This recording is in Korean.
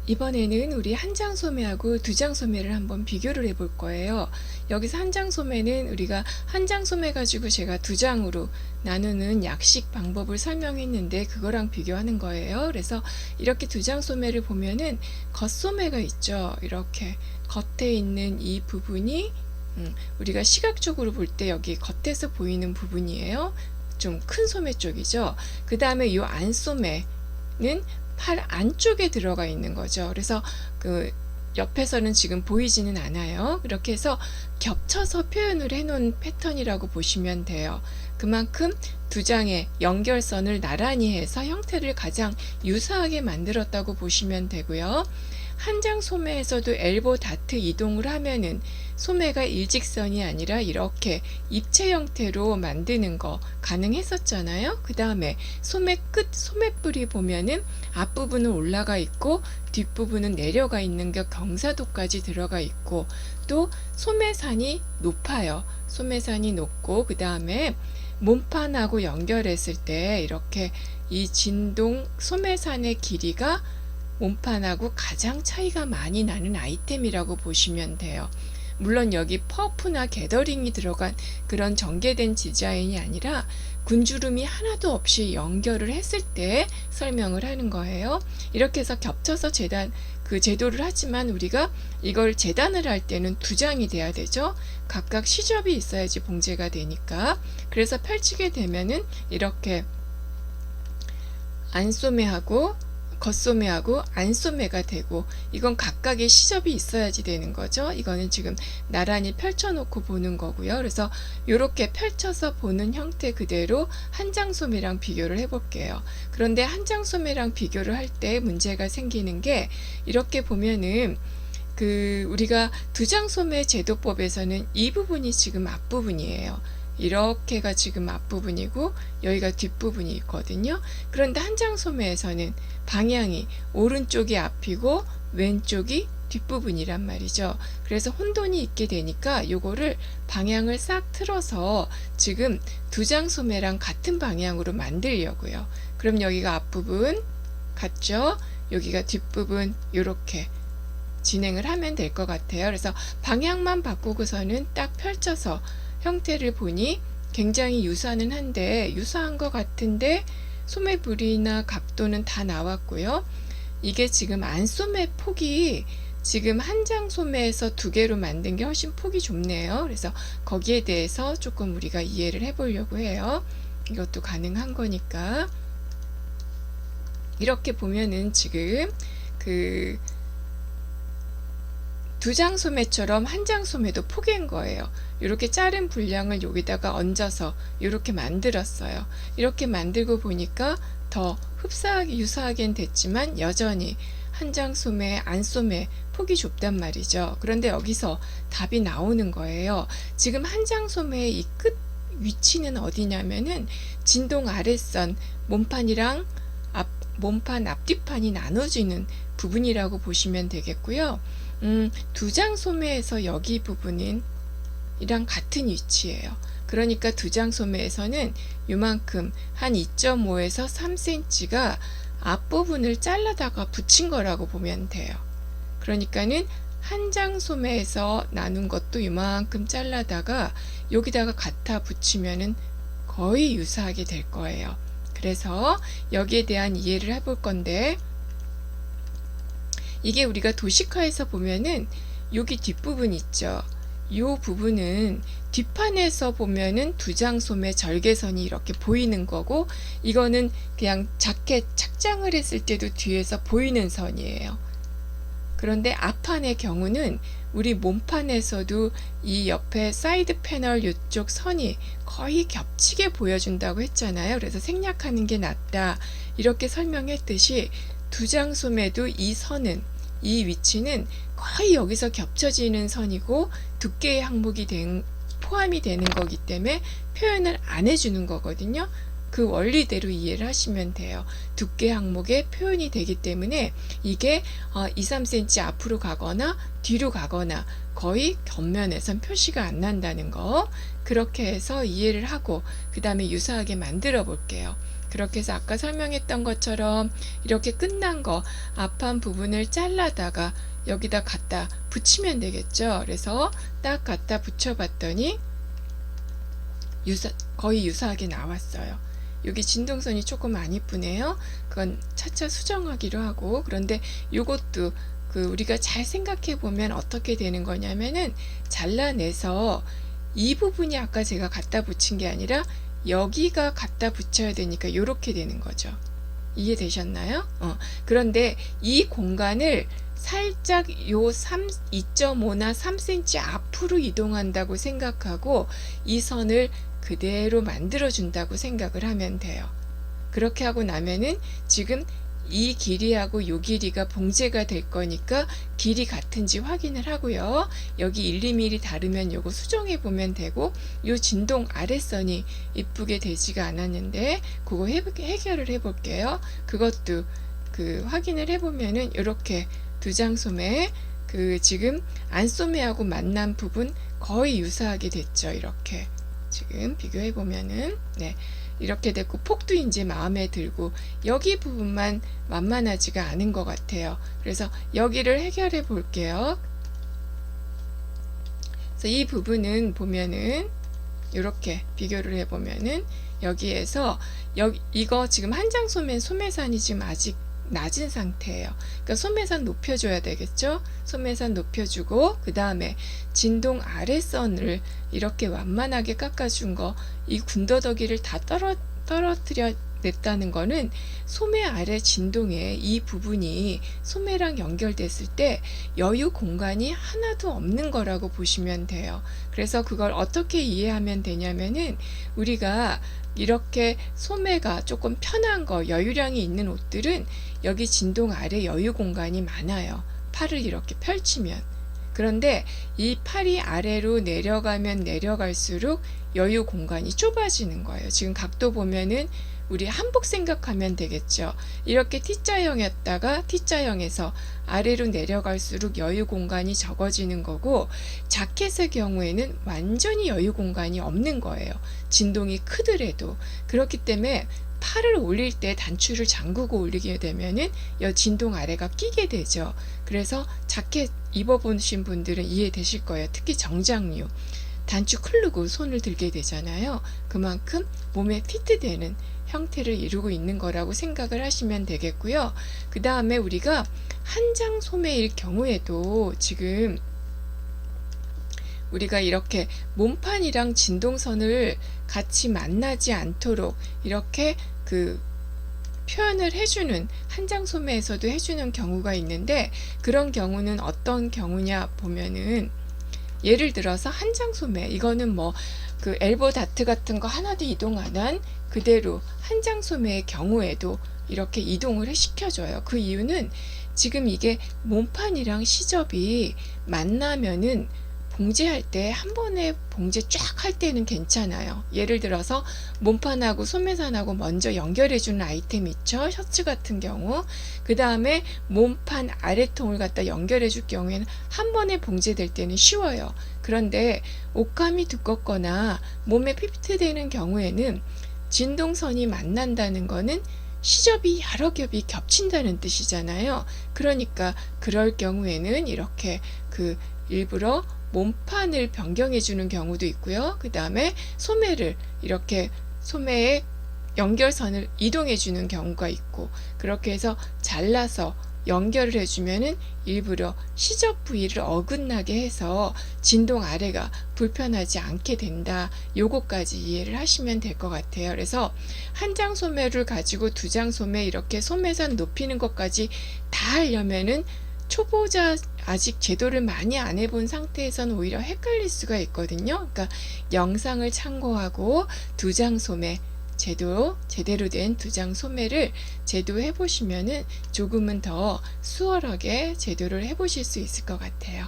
이번에는 우리 한 장 소매하고 두 장 소매를 한번 비교를 해 볼 거예요. 여기서 한 장 소매는 우리가 한 장 소매 가지고 제가 두 장으로 나누는 약식 방법을 설명했는데 그거랑 비교하는 거예요. 그래서 이렇게 두 장 소매를 보면은 겉소매가 있죠. 이렇게 겉에 있는 이 부분이 우리가 시각적으로 볼 때 여기 겉에서 보이는 부분이에요. 좀 큰 소매 쪽이죠. 그 다음에 이 안소매는 팔 안쪽에 들어가 있는 거죠. 그래서 그 옆에서는 지금 보이지는 않아요. 이렇게 해서 겹쳐서 표현을 해 놓은 패턴이라고 보시면 돼요. 그만큼 두 장의 연결선을 나란히 해서 형태를 가장 유사하게 만들었다고 보시면 되고요. 한 장 소매에서도 엘보 다트 이동을 하면은 소매가 일직선이 아니라 이렇게 입체 형태로 만드는 거 가능했었잖아요. 그 다음에 소매 끝, 소매뿔이 보면은 앞부분은 올라가 있고 뒷부분은 내려가 있는 게 경사도까지 들어가 있고, 또 소매산이 높아요. 소매산이 높고, 그 다음에 몸판하고 연결했을 때 이렇게 이 진동 소매산의 길이가 몸판하고 가장 차이가 많이 나는 아이템이라고 보시면 돼요. 물론 여기 퍼프나 게더링이 들어간 그런 전개된 디자인이 아니라 군주름이 하나도 없이 연결을 했을 때 설명을 하는 거예요. 이렇게 해서 겹쳐서 제도를 하지만 우리가 이걸 재단을 할 때는 두 장이 돼야 되죠. 각각 시접이 있어야지 봉제가 되니까. 그래서 펼치게 되면은 이렇게 안소매하고 겉소매하고 안소매가 되고, 이건 각각의 시접이 있어야지 되는 거죠. 이거는 지금 나란히 펼쳐 놓고 보는 거고요. 그래서 이렇게 펼쳐서 보는 형태 그대로 한 장 소매랑 비교를 해 볼게요. 그런데 한 장 소매랑 비교를 할 때 문제가 생기는 게, 이렇게 보면은 우리가 두 장 소매 제도법에서는 이 부분이 지금 앞부분이에요. 이렇게가 지금 앞부분이고 여기가 뒷부분이 있거든요. 그런데 한 장 소매에서는 방향이 오른쪽이 앞이고 왼쪽이 뒷부분이란 말이죠. 그래서 혼돈이 있게 되니까 요거를 방향을 싹 틀어서 지금 두 장 소매랑 같은 방향으로 만들려고요. 그럼 여기가 앞부분 같죠? 여기가 뒷부분, 이렇게 진행을 하면 될 것 같아요. 그래서 방향만 바꾸고서는 딱 펼쳐서 형태를 보니 굉장히 유사는 한데, 유사한 것 같은데 소매부리나 각도는 다 나왔고요. 이게 지금 안소매 폭이 지금 한 장 소매에서 두 개로 만든 게 훨씬 폭이 좁네요. 그래서 거기에 대해서 조금 우리가 이해를 해 보려고 해요. 이것도 가능한 거니까. 이렇게 보면은 지금 두 장 소매처럼 한 장 소매도 포갠 거예요. 이렇게 자른 분량을 여기다가 얹어서 이렇게 만들었어요. 이렇게 만들고 보니까 더 흡사하게 유사하긴 됐지만 여전히 한 장 소매, 안소매 폭이 좁단 말이죠. 그런데 여기서 답이 나오는 거예요. 지금 한 장 소매의 이 끝 위치는 어디냐면은 진동 아랫선 몸판이랑 몸판 앞뒤판이 나눠지는 부분이라고 보시면 되겠고요. 두 장 소매에서 여기 부분은 이랑 같은 위치예요. 그러니까 두 장 소매에서는 요만큼 한 2.5에서 3cm가 앞부분을 잘라다가 붙인 거라고 보면 돼요. 그러니까는 한 장 소매에서 나눈 것도 요만큼 잘라다가 여기다가 갖다 붙이면은 거의 유사하게 될 거예요. 그래서 여기에 대한 이해를 해볼 건데, 이게 우리가 도식화해서 보면은 여기 뒷부분 있죠. 이 부분은 뒷판에서 보면은 두 장 소매 절개선이 이렇게 보이는 거고, 이거는 그냥 자켓 착장을 했을 때도 뒤에서 보이는 선이에요. 그런데 앞판의 경우는 우리 몸판에서도 이 옆에 사이드 패널 이쪽 선이 거의 겹치게 보여준다고 했잖아요. 그래서 생략하는 게 낫다 이렇게 설명했듯이, 두 장 소매도 이 위치는 거의 여기서 겹쳐지는 선이고 두께의 항목이 포함이 되는 거기 때문에 표현을 안 해주는 거거든요. 그 원리대로 이해를 하시면 돼요. 두께 항목에 표현이 되기 때문에 이게 2, 3cm 앞으로 가거나 뒤로 가거나 거의 겉면에선 표시가 안 난다는 거, 그렇게 해서 이해를 하고 그 다음에 유사하게 만들어 볼게요. 그렇게 해서 아까 설명했던 것처럼 이렇게 끝난 거 앞판 부분을 잘라다가 여기다 갖다 붙이면 되겠죠. 그래서 딱 갖다 붙여봤더니 거의 유사하게 나왔어요. 여기 진동선이 조금 안 이쁘네요. 그건 차차 수정하기로 하고, 그런데 이것도 우리가 잘 생각해 보면 어떻게 되는 거냐면은 잘라내서 이 부분이 아까 제가 갖다 붙인 게 아니라 여기가 갖다 붙여야 되니까 이렇게 되는 거죠. 이해되셨나요? 그런데 이 공간을 살짝 요 2.5나 3cm 앞으로 이동한다고 생각하고 이 선을 그대로 만들어 준다고 생각을 하면 돼요. 그렇게 하고 나면은 지금 이 길이하고 요 길이가 봉제가 될 거니까 길이 같은지 확인을 하고요. 여기 1, 2mm 다르면 요거 수정해 보면 되고, 요 진동 아랫선이 이쁘게 되지가 않았는데 그거 해결을 해 볼게요. 그것도 확인을 해 보면은 이렇게 두장소매 지금 안소매하고 만난 부분 거의 유사하게 됐죠. 이렇게 지금 비교해 보면은 이렇게 됐고, 폭도 이제 마음에 들고 여기 부분만 만만하지가 않은 것 같아요. 그래서 여기를 해결해 볼게요. 그래서 이 부분은 보면은 이렇게 비교를 해 보면은 여기에서 이거 지금 한장 소매산이 지금 아직 낮은 상태예요. 그러니까 소매산 높여줘야 되겠죠. 소매산 높여주고 그 다음에 진동 아랫선을 이렇게 완만하게 깎아준 거, 이 군더더기를 다 떨어뜨려 냈다는 거는 소매 아래 진동에 이 부분이 소매랑 연결됐을 때 여유 공간이 하나도 없는 거라고 보시면 돼요. 그래서 그걸 어떻게 이해하면 되냐면은 우리가 이렇게 소매가 조금 편한 거, 여유량이 있는 옷들은 여기 진동 아래 여유 공간이 많아요. 팔을 이렇게 펼치면. 그런데 이 팔이 아래로 내려가면 내려갈수록 여유 공간이 좁아지는 거예요. 지금 각도 보면은 우리 한복 생각하면 되겠죠. 이렇게 T자형이었다가 T자형에서 아래로 내려갈수록 여유 공간이 적어지는 거고, 자켓의 경우에는 완전히 여유 공간이 없는 거예요. 진동이 크더라도. 그렇기 때문에 팔을 올릴 때 단추를 잠그고 올리게 되면은 이 진동 아래가 끼게 되죠. 그래서 자켓 입어보신 분들은 이해되실 거예요. 특히 정장류. 단추 클르고 손을 들게 되잖아요. 그만큼 몸에 피트되는 형태를 이루고 있는 거라고 생각을 하시면 되겠고요. 그 다음에 우리가 한장 소매일 경우에도 지금 우리가 이렇게 몸판이랑 진동선을 같이 만나지 않도록 이렇게 표현을 해주는, 한장 소매에서도 해주는 경우가 있는데, 그런 경우는 어떤 경우냐 보면은 예를 들어서 한장 소매, 이거는 엘보 다트 같은 거 하나도 이동 안 한 그대로 한장 소매의 경우에도 이렇게 이동을 시켜줘요. 그 이유는 지금 이게 몸판이랑 시접이 만나면은 봉제할 때 한 번에 봉제 쫙 할 때는 괜찮아요. 예를 들어서 몸판하고 소매산하고 먼저 연결해주는 아이템 있죠. 셔츠 같은 경우. 그 다음에 몸판 아래통을 갖다 연결해줄 경우에는 한 번에 봉제될 때는 쉬워요. 그런데 옷감이 두껍거나 몸에 피트되는 경우에는 진동선이 만난다는 거는 시접이 여러 겹이 겹친다는 뜻이잖아요. 그러니까 그럴 경우에는 이렇게 일부러 몸판을 변경해 주는 경우도 있고요. 그 다음에 소매를 이렇게 소매의 연결선을 이동해 주는 경우가 있고, 그렇게 해서 잘라서 연결을 해주면은 일부러 시접 부위를 어긋나게 해서 진동 아래가 불편하지 않게 된다. 요거까지 이해를 하시면 될 것 같아요. 그래서 한장 소매를 가지고 두장 소매 이렇게 소매산 높이는 것까지 다 하려면은 초보자, 아직 제도를 많이 안 해본 상태에서는 오히려 헷갈릴 수가 있거든요. 그러니까 영상을 참고하고 두장 소매, 제대로 된 두장 소매를 제도해 보시면은 조금은 더 수월하게 제도를 해 보실 수 있을 것 같아요.